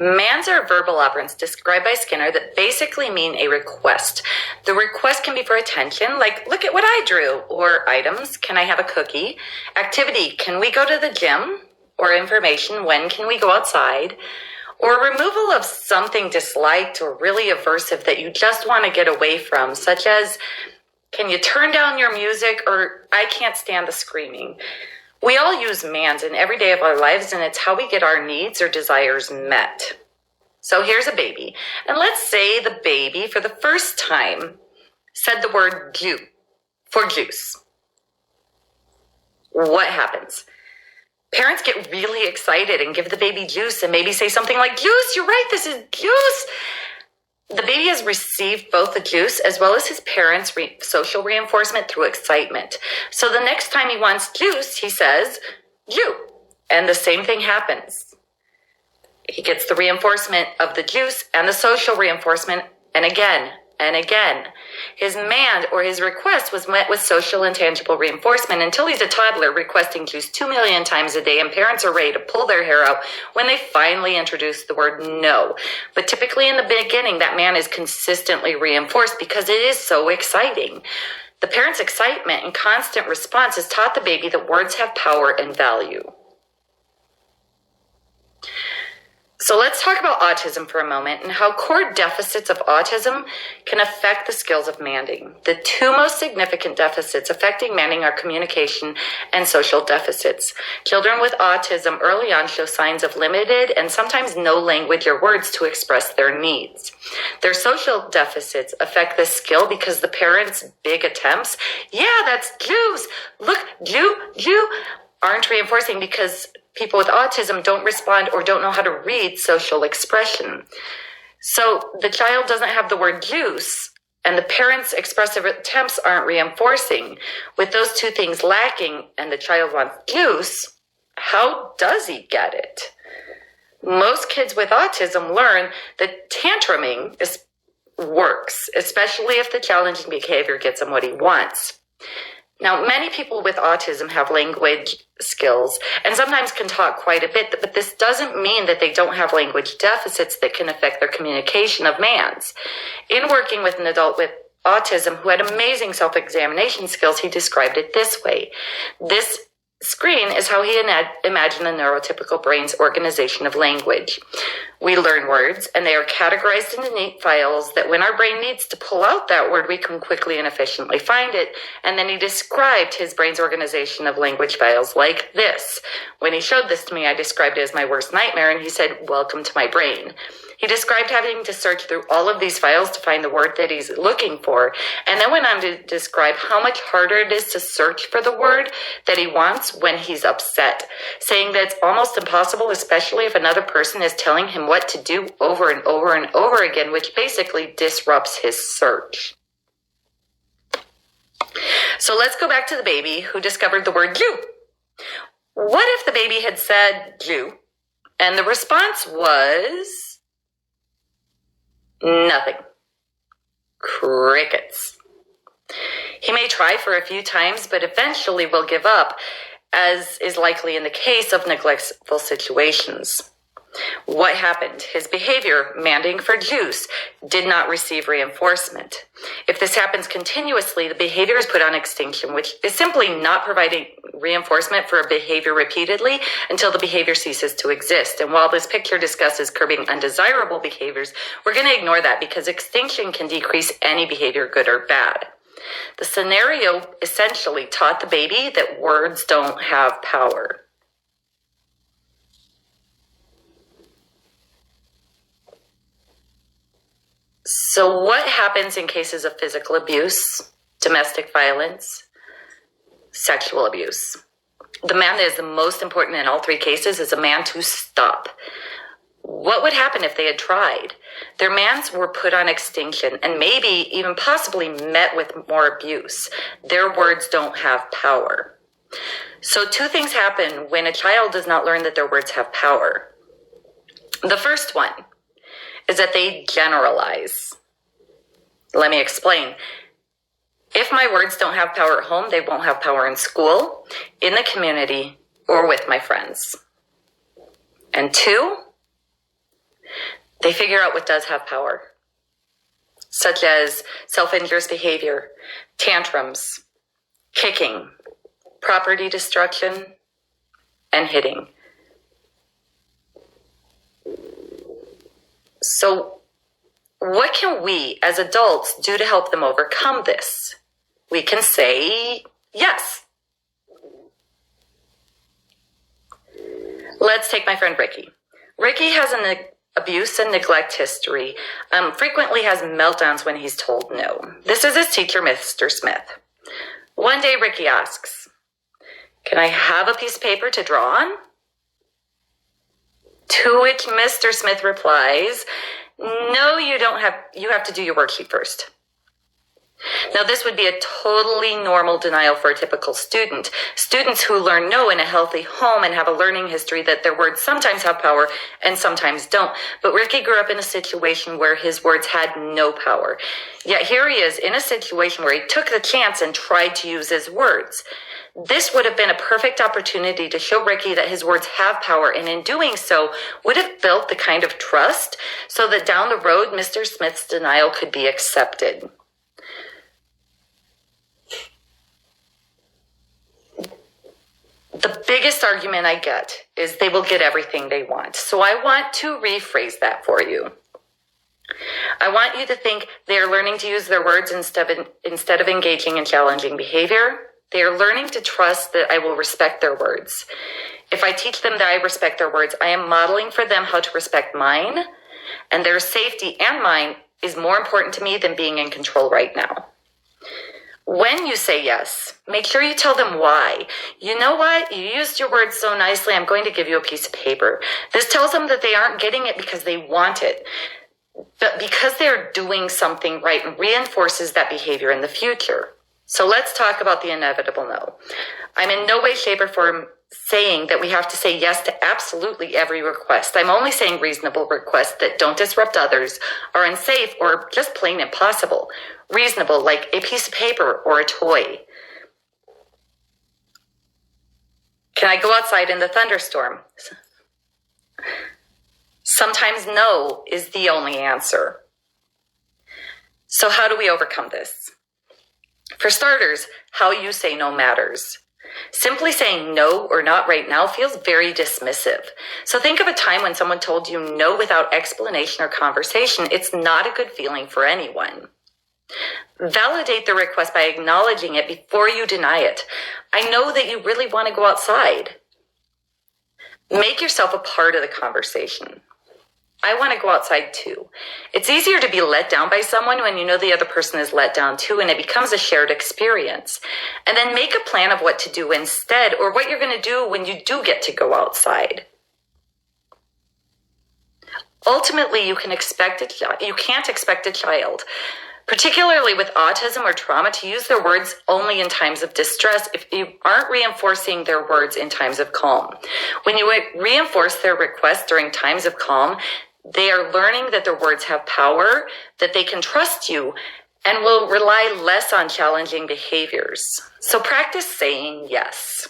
Mands are verbal operants described by Skinner that basically mean a request. The request can be for attention, like, look at what I drew, or items, can I have a cookie? Activity, can we go to the gym? Or information, when can we go outside? Or removal of something disliked or really aversive that you just want to get away from, such as, can you turn down your music, or I can't stand the screaming. We all use mands in every day of our lives, and it's how we get our needs or desires met. So here's a baby, and let's say the baby, for the first time, said the word juice for juice. What happens? Parents get really excited and give the baby juice and maybe say something like, juice, you're right, this is juice. The baby has received both the juice as well as his parents' social reinforcement through excitement. So the next time he wants juice, he says, "Ju," and the same thing happens. He gets the reinforcement of the juice and the social reinforcement, and again and again. His demand or his request was met with social and tangible reinforcement until he's a toddler requesting juice 2 million times a day, and parents are ready to pull their hair out when they finally introduce the word no. But typically in the beginning, that man is consistently reinforced because it is so exciting. The parent's excitement and constant response has taught the baby that words have power and value. So let's talk about autism for a moment and how core deficits of autism can affect the skills of manding. The two most significant deficits affecting manding are communication and social deficits. Children with autism early on show signs of limited and sometimes no language or words to express their needs. Their social deficits affect this skill because the parents' big attempts, yeah, that's juice, look, Jew, aren't reinforcing because people with autism don't respond or don't know how to read social expression. So the child doesn't have the word juice, and the parents' expressive attempts aren't reinforcing. With those two things lacking and the child wants juice, how does he get it? Most kids with autism learn that tantruming works, especially if the challenging behavior gets him what he wants. Now, many people with autism have language skills and sometimes can talk quite a bit, but this doesn't mean that they don't have language deficits that can affect their communication of mands. In working with an adult with autism who had amazing self-examination skills, he described it this way. This screen is how he imagined the neurotypical brain's organization of language. We learn words, and they are categorized into neat files that when our brain needs to pull out that word, we can quickly and efficiently find it. And then he described his brain's organization of language files like this. When he showed this to me, I described it as my worst nightmare, and he said, "Welcome to my brain." He described having to search through all of these files to find the word that he's looking for, and then went on to describe how much harder it is to search for the word that he wants when he's upset, saying that it's almost impossible, especially if another person is telling him what to do over and over and over again, which basically disrupts his search. So let's go back to the baby who discovered the word Jew. What if the baby had said Jew, and the response was nothing? Crickets. He may try for a few times, but eventually will give up, as is likely in the case of neglectful situations. What happened? His behavior, manding for juice, did not receive reinforcement. If this happens continuously, the behavior is put on extinction, which is simply not providing reinforcement for a behavior repeatedly until the behavior ceases to exist. And while this picture discusses curbing undesirable behaviors, we're going to ignore that because extinction can decrease any behavior, good or bad. The scenario essentially taught the baby that words don't have power. So what happens in cases of physical abuse, domestic violence, sexual abuse? The man that is the most important in all three cases is a man to stop. What would happen if they had tried? Their mans were put on extinction and maybe even possibly met with more abuse. Their words don't have power. So two things happen when a child does not learn that their words have power. The first one is that they generalize. Let me explain. If my words don't have power at home, they won't have power in school, in the community, or with my friends. And two, They figure out what does have power, such as self-injurious behavior, tantrums, kicking, property destruction, and hitting. So what can we as adults do to help them overcome this? We can say yes. Let's take my friend Ricky. Ricky has an abuse and neglect history, frequently has meltdowns when he's told no. This is his teacher, Mr. Smith. One day, Ricky asks, "Can I have a piece of paper to draw on?" To which Mr. Smith replies, "No, you don't have, you have to do your worksheet first." Now, this would be a totally normal denial for a typical student. Students who learn no in a healthy home and have a learning history that their words sometimes have power and sometimes don't. But Ricky grew up in a situation where his words had no power. Yet here he is in a situation where he took the chance and tried to use his words. This would have been a perfect opportunity to show Ricky that his words have power, and in doing so, would have built the kind of trust so that down the road, Mr. Smith's denial could be accepted. The biggest argument I get is they will get everything they want. So I want to rephrase that for you. I want you to think they are learning to use their words instead of engaging in challenging behavior. They are learning to trust that I will respect their words. If I teach them that I respect their words, I am modeling for them how to respect mine, and their safety and mine is more important to me than being in control right now. When you say yes, make sure you tell them why. You know what? You used your words so nicely, I'm going to give you a piece of paper. This tells them that they aren't getting it because they want it, but because they're doing something right, and reinforces that behavior in the future. So let's talk about the inevitable no. I'm in no way, shape, or form saying that we have to say yes to absolutely every request. I'm only saying reasonable requests that don't disrupt others, are unsafe, or just plain impossible. Reasonable, like a piece of paper or a toy. Can I go outside in the thunderstorm? Sometimes no is the only answer. So how do we overcome this? For starters, how you say no matters. Simply saying no or not right now feels very dismissive. So think of a time when someone told you no without explanation or conversation. It's not a good feeling for anyone. Validate the request by acknowledging it before you deny it. I know that you really want to go outside. Make yourself a part of the conversation. I want to go outside too. It's easier to be let down by someone when you know the other person is let down too, and it becomes a shared experience. And then make a plan of what to do instead, or what you're going to do when you do get to go outside. Ultimately, you can't expect a child, particularly with autism or trauma, to use their words only in times of distress if you aren't reinforcing their words in times of calm. When you reinforce their requests during times of calm, they are learning that their words have power, that they can trust you, and will rely less on challenging behaviors. So practice saying yes.